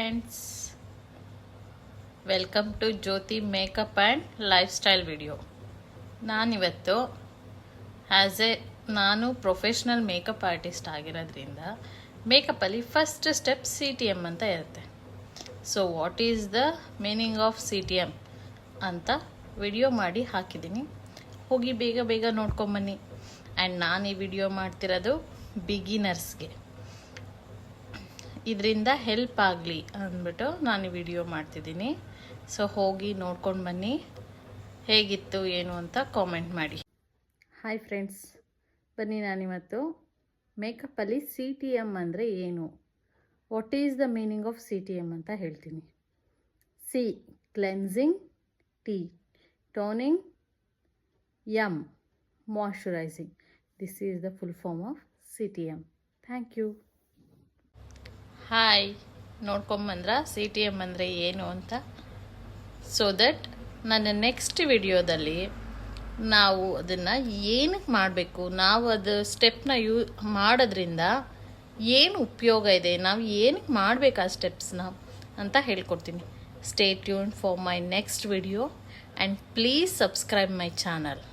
friends, welcome to Jyoti makeup and lifestyle video. ನಾನಿವತ್ತು ನಾನು professional makeup artist ಆಗಿರೋದ್ರಿಂದ ಮೇಕಪ್ಪಲ್ಲಿ first step CTM ಅಂತ ಇರುತ್ತೆ. So what is the meaning of CTM ಅಂತ video ಮಾಡಿ ಹಾಕಿದ್ದೀನಿ, ಹೋಗಿ ಬೇಗ ನೋಡ್ಕೊಂಬನ್ನಿ. ಆ್ಯಂಡ್ ನಾನು ಈ ವಿಡಿಯೋ ಮಾಡ್ತಿರೋದು ಬಿಗಿನರ್ಸ್ಗೆ, ಇದರಿಂದ ಹೆಲ್ಪ್ ಆಗಲಿ ಅಂದ್ಬಿಟ್ಟು ನಾನು ಈ ವಿಡಿಯೋ ಮಾಡ್ತಿದ್ದೀನಿ. ಸೊ ಹೋಗಿ ನೋಡ್ಕೊಂಡು ಬನ್ನಿ, ಹೇಗಿತ್ತು ಏನು ಅಂತ ಕಾಮೆಂಟ್ ಮಾಡಿ. ಹಾಯ್ ಫ್ರೆಂಡ್ಸ್, ಬನ್ನಿ ನಾನಿವತ್ತು ಮೇಕಪ್ಪಲ್ಲಿ CTM ಅಂದರೆ ಏನು, what is the meaning of CTM ಅಂತ ಹೇಳ್ತೀನಿ. C cleansing, T toning, M moisturising. This is the full form of CTM. Thank you. Hi, ನೋಡ್ಕೊಂಬಂದ್ರ CTM ಅಂದರೆ ಏನು ಅಂತ. ಸೊ ದಟ್ ನನ್ನ ನೆಕ್ಸ್ಟ್ ವಿಡಿಯೋದಲ್ಲಿ ನಾವು ಅದನ್ನು ಏನಕ್ಕೆ ಮಾಡಬೇಕು, ನಾವು ಅದು ಸ್ಟೆಪ್ನ ಮಾಡೋದ್ರಿಂದ ಏನು ಉಪಯೋಗ ಇದೆ, ನಾವು ಏನಕ್ಕೆ ಮಾಡಬೇಕು ಆ ಸ್ಟೆಪ್ಸ್ನ ಅಂತ ಹೇಳ್ಕೊಡ್ತೀನಿ. Stay tuned for my next video and please subscribe my channel.